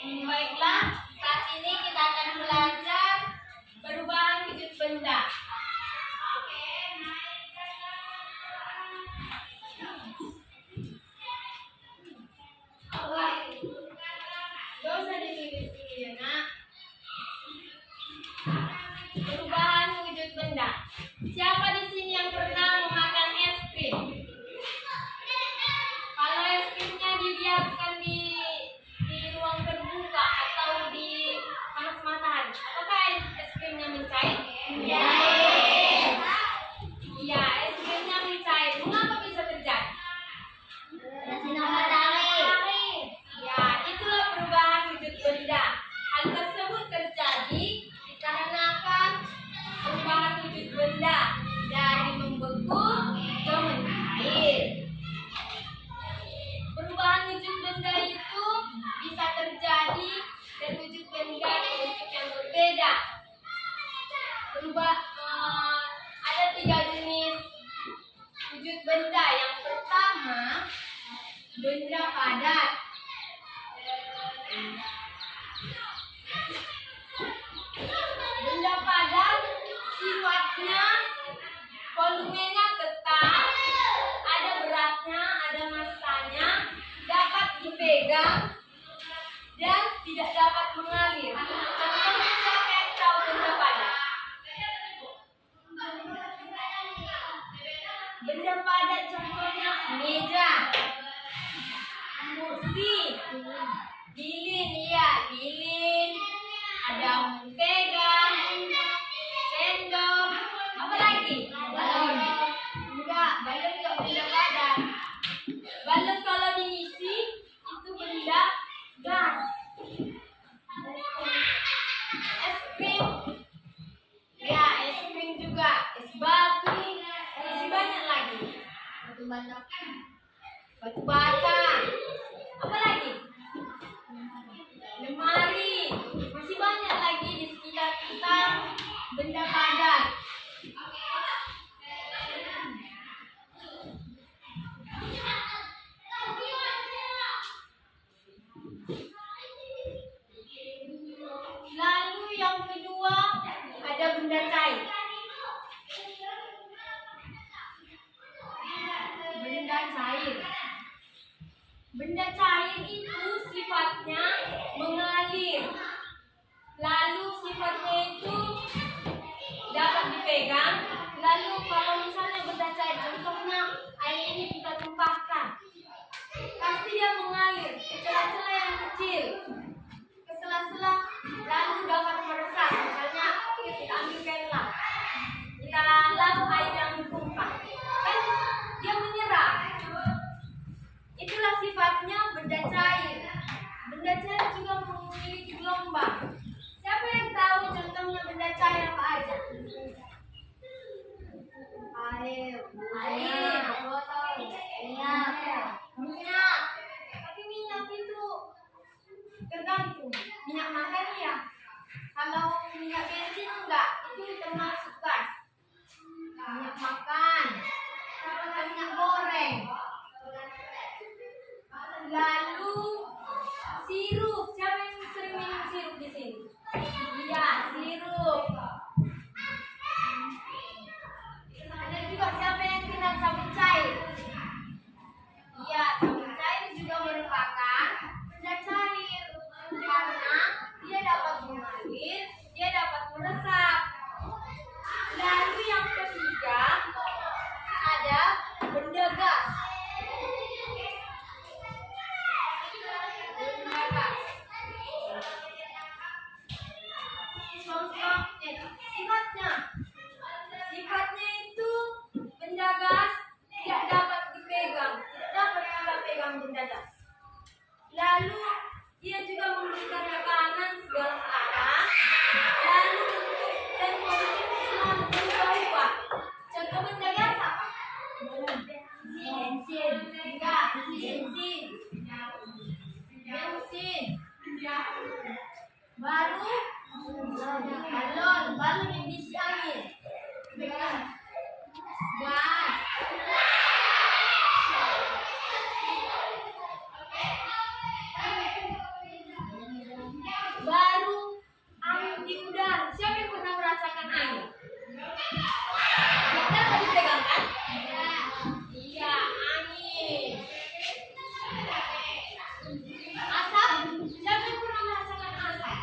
Baiklah, saat ini kita akan belajar perubahan wujud benda. Gak usah ditulis dulu ya nak. Perubahan wujud benda. Siapa di sini yang pernah memakan es krim? Kalau es krimnya dibiarkan di ruang terbuka atau di panas matahari, apakah es krimnya mencair? Mencair. Iya, es krimnya mencair. Mengapa bisa terjadi? Sinar matahari. Ya, itulah perubahan wujud benda. Hal tersebut terjadi dikarenakan perubahan wujud benda dari membeku ke mencair. Perubahan wujud benda itu bisa terjadi dan wujud benda wujud yang berbeda. Ada 3 jenis wujud benda. Yang pertama, benda padat. Benda padat sifatnya volumenya tetap, ada beratnya, ada masanya, dapat dipegang dan tidak dapat mengalir. Contohnya siapa yang tahu benda padat? Benda padat contohnya meja, kursi, lilin, ya lilin, ada mentega, sendok, apa lagi? Balon. Enggak, balon enggak benda padat. Balon kalau diisi itu benda gas. Es krim, ya es krim juga, es batu, masih banyak lagi. Batu bata, apa lagi? Lalu yang kedua ada benda cair. Benda cair. Benda cair itu sifatnya mengalir. Lalu sifatnya itu dapat dipegang. Lalu kalau misalnya benda cair, contohnya air ini kita tumpahkan, pasti dia mengalir ke celah-celah yang kecil, ke sela-sela, lalu dapat meresap. Misalnya kita ambil penlah, kita lap air yang ditumpah, kan dia menyerap. Itulah sifatnya benda cair. Benda cair juga memiliki gelombang. Siapa yang tahu contohnya benda cair apa aja? Air, botol, minyak. Tapi minyak itu tergantung. Minyak makan ya. Kalau minyak bensin enggak, itu termasuk gas. Minyak makan, sama minyak goreng. Lalu sirup. Siapa yang sering minum sirup di sini? Iya, sirup. Ada juga siapa yang kenal sabun cair? Iya, sabun cair juga merupakan benda cair karena dia dapat mengalir, dia dapat meresap. Lalu yang ketiga ada benda gas. Benda gas. Sifatnya itu benda gas tidak dapat dipegang, tidak dapat kita pegang benda gas. Lalu dia juga memberikan tekanan segala arah. Lalu bentuk dan kondisi selalu berubah-ubah. Contoh benda gas apa? Bensin, enggak, bensin. Baru balon, balon yang diisi angin. Gas. Baru angin di udara. Siapa yang pernah merasakan angin? Kita tadi pegang kan? Iya, angin. Asap. Siapa yang pernah merasakan asap?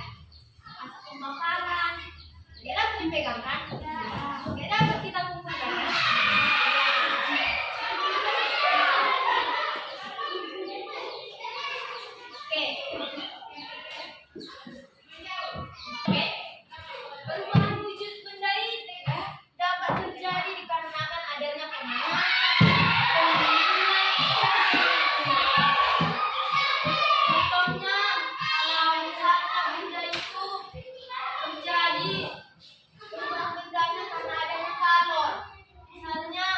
Asap pembakaran. Dia dapat dipegang kan? Dia dapat kita kumpulkan kan? Oke. Perubahan wujud benda itu dapat terjadi dikarenakan adanya pemanasan, pendinginan, contohnya kalau misalnya benda itu terjadi perubahan bendanya karena adanya kalor. Misalnya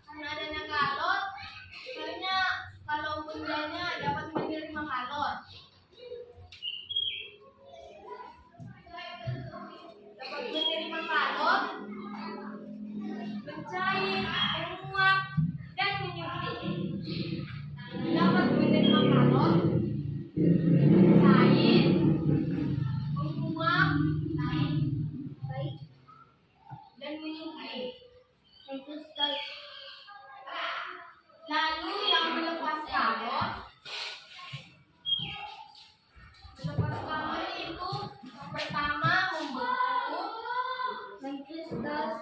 karena adanya kalor, misalnya kalau bendanya dapat menerima kalor, mencair, menguap, dan menyempit. Dapat menerima kalor, mencair, menguap, dan menyempit. Lalu yang melepas kalor itu pertama membeku, mengkristal,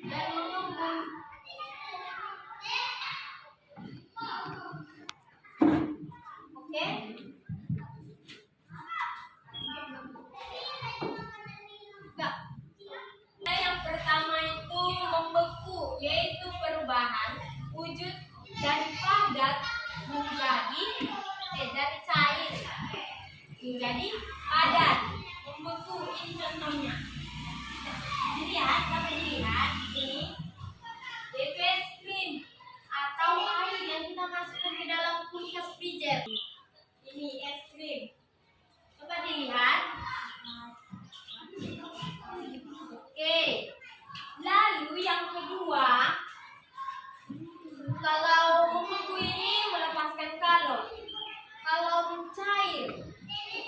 dan mengembun. Oke? Enggak. Yang pertama itu membeku, yaitu perubahan wujud dari padat dari cair menjadi padat, membeku. Ini contohnya. Dilihat, dapat dilihat ini yaitu es krim atau air yang kita masukkan ke dalam kulkas freezer. Ini es krim. Coba dilihat. Oke. Lalu yang kedua Kalau membeku ini melepaskan kalor. Kalau mencair,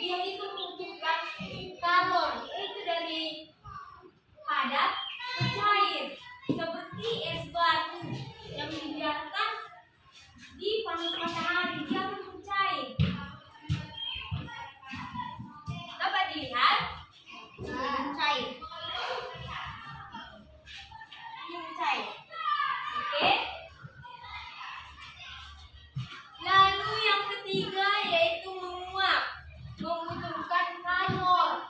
dia itu membutuhkan kalor. Itu dari padat ke cair. Seperti es batu yang dibiarkan di panas matahari, dia akan mencair. Dapat dilihat? Mencair. Ini mencair. Oke. Lalu yang ketiga yaitu menguap. Membutuhkan kalor.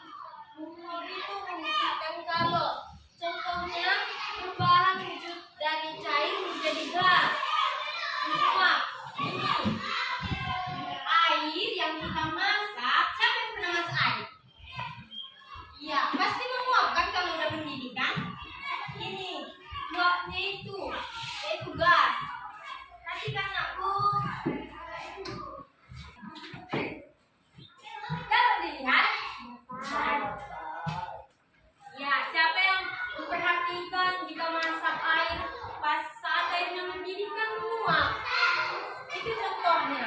Menguap itu membutuhkan kalor. Contohnya perubahan wujud dari cair menjadi gas. Menguap. Air yang kita masak, siapa yang pernah masak air? Iya, pasti menguap kan kalau udah mendidih kan? Ini uapnya itu, yaitu gas. Perhatikan aku. Dapat dilihat? Ya, siapa yang memperhatikan jika masak air pas saat airnya mendidih kan menguap? Itu contohnya.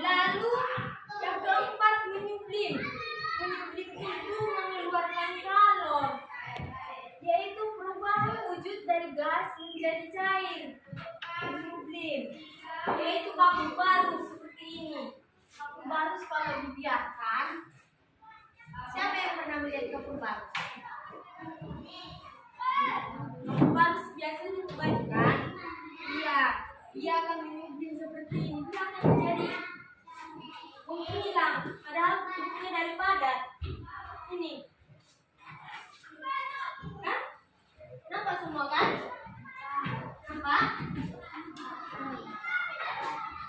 Lalu yang keempat menyublim. Menyublim itu mengeluarkan kalor, yaitu perubahan wujud dari gas menjadi cair. Menyublim, yaitu kaku barus seperti ini. Kaku barus kalau dibiarkan, siapa yang pernah melihat kaku barus? Kaku barus biasanya untuk baju kan? Iya, dia akan menyublim seperti ini. Dia akan menjadi menghilang, padahal bentuknya dari padat. Ini, kan? Nampak semua kan? Nampak?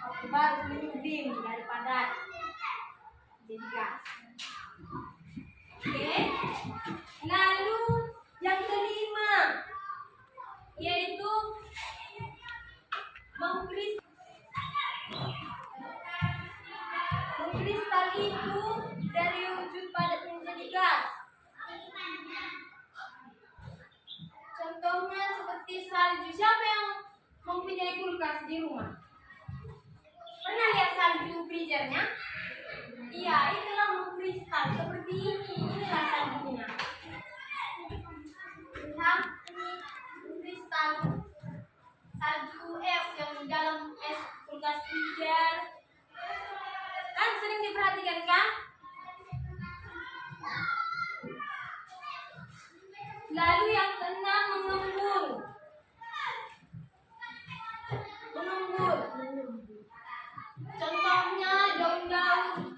Kaku barus menyublim dari padat jadi gas. Oke. Lalu yang kelima yaitu mengkristal itu dari wujud padat menjadi gas. Contohnya seperti salju. Siapa yang mempunyai kulkas di rumah? Pernah lihat salju freezernya? Iya, itulah mengkristal seperti ini. Inilah saljunya. Lihat, ini mengkristal. Salju es yang di dalam es kulkas freezer. Kan sering diperhatikan kan? Lalu yang keenam mengembun. Mengembun. Contohnya daun-daun.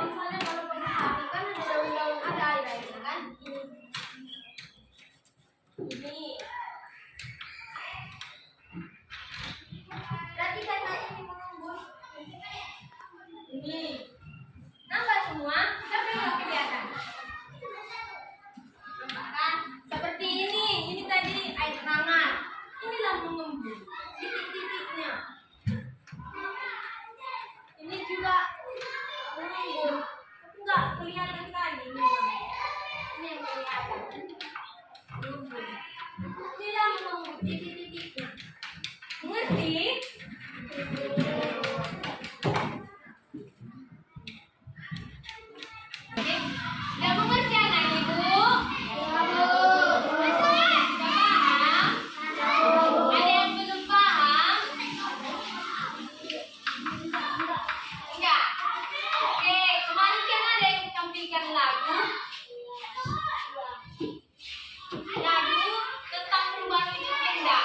Misalnya kalau pernah perhatikan ada daun-daun, ada air-airnya kan? Ini. Perhatikan ini mengembun. Ini. Nampak semua? Siapa yang nggak kelihatan? Nampak kan? Seperti ini. Ini tadi air hangat. Inilah mengembun. Titik-titiknya. Ini juga mengembun. Enggak kelihatan tadi. Ini yang kelihatan. Mengembun. Inilah mengembun. Titik-titiknya. Mengerti? Udah mengerti anak ibu? Paham? Ada yang belum paham? Enggak? Oke, kemarin kan ada yang tampilkan lagu. Lagu tentang perubahan wujud benda.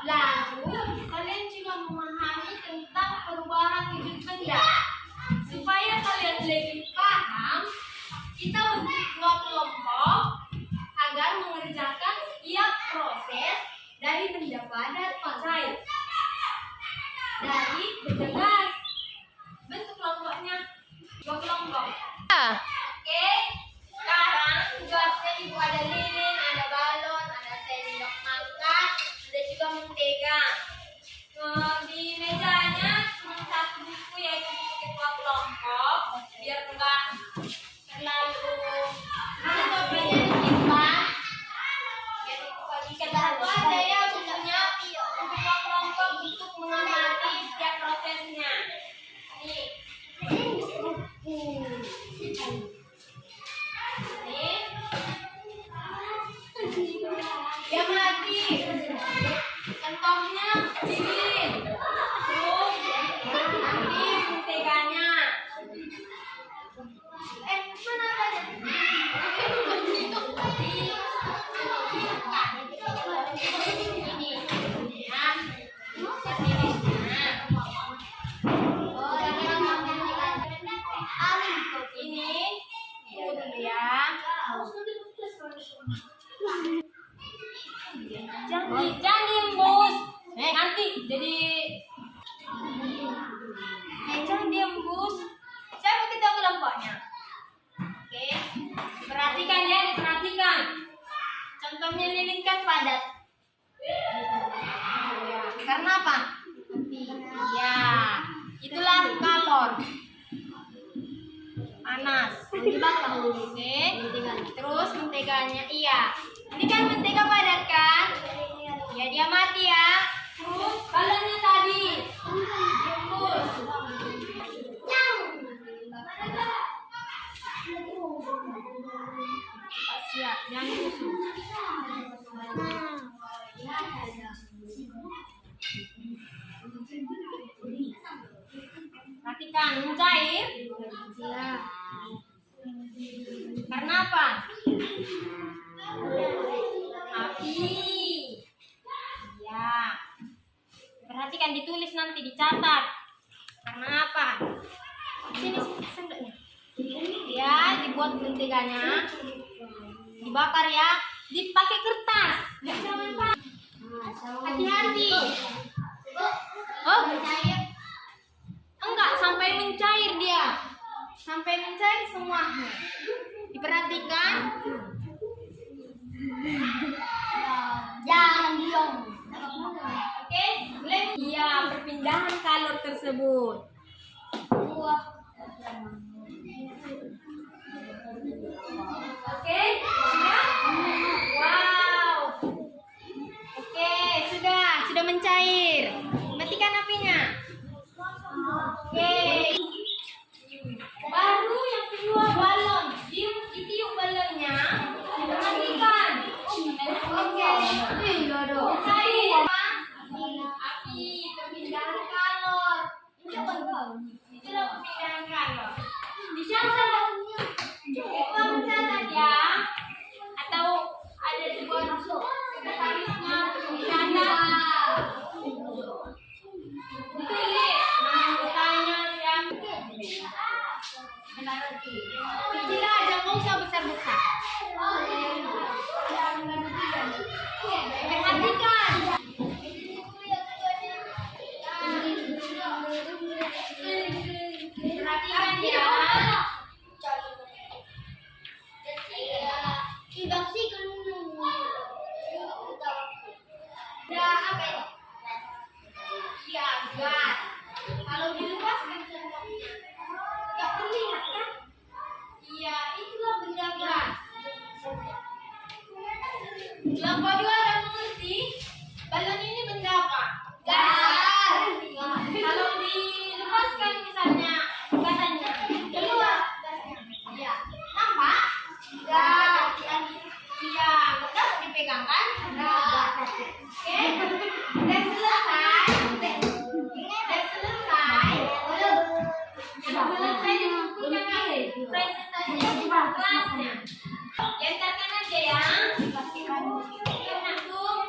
Lalu, kalian juga memahami tentang perubahan wujud benda. Supaya kalian lebih paham, kita bentuk dua kelompok agar mengerjakan setiap proses dari benda padat cair. Dari benda gas. Bentuk kelompoknya dua kelompok. Oke, sekarang tugasnya ibu ada lilin, ada balon, ada sendok makan, ada juga mentega. Di mejanya cuma satu buku, yaitu buku ketua kelompok, biar enggak terlalu fotonya disimpan. Jadi kalau ada ya bukunya ketua kelompok untuk mengamati setiap prosesnya. Nih. Dia mati. Contohnya lilin. Terus nanti menteganya. Mana ada? Ini. Ini dulu ya. Jangan diembus. Nanti jadi jangan diembus. Siapa kita kelompoknya? Oke. Perhatikan ya, diperhatikan. Contohnya lilin kan padat. Karena apa? Ya, itulah kalor. Panas. Oke. Terus menteganya, iya. Ini kan mentega padat kan? Ya, dia mati ya. Terus balonnya tadi. Terus. Siap, jangan kusut. Perhatikan, mencair. Karena apa? Api. Ya. Perhatikan, ditulis nanti, dicatat. Karena apa? Sini sendoknya. Ya, dibuat menteganya. Dibakar ya. Dipakai kertas. Hati-hati. Oh, enggak, sampai mencair dia. Sampai mencair semuanya. Diperhatikan. Jangan diam. Oke, mulai. Iya, perpindahan kalor tersebut. Oke, sudah? Wow. Oke, sudah mencair. Matikan apinya. Oke. Baru yang kedua, balon. Ditiup balonnya. Matikan. Oke. Cair. Api, perpindahan kalor. Itulah perpindahan kalor. Dicatat. Coba mencatat ya. Atau ada dibuat sekretarisnya dicatat. Ditulis nama anggotanya siapa. Kecil aja, nggak usah besar-besar. Perhatikan. Perhatikan ya. Tidak sih kan. Udah apa ini? Iya, gas. Kalau dilepaskan contohnya, nggak terlihat kan? Iya, itulah benda gas. Yang kedua, ada mengerti? Balon ini benda apa? Gas. Kalau dilepaskan misalnya, katanya keluar gasnya. Iya, nampak? Gas. Iya, betul dipegang kan? Gas. Oke, udah selesai. Selesai dikumpulkan hasil presentasi kelasnya. Diantarkan aja ya. Langsung.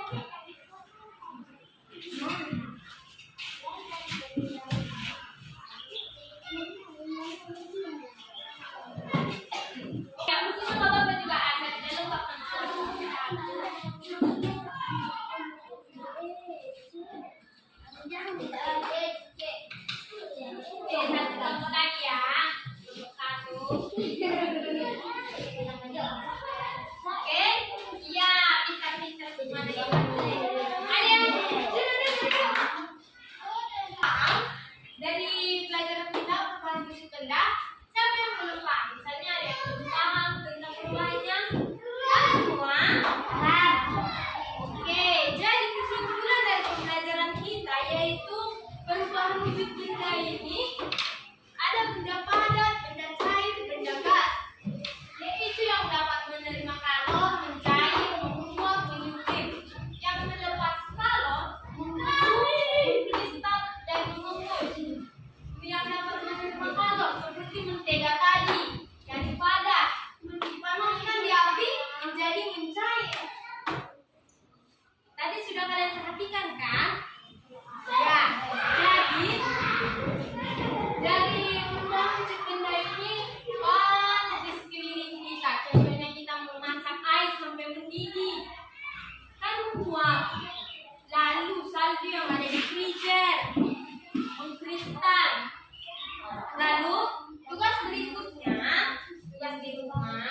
bunga.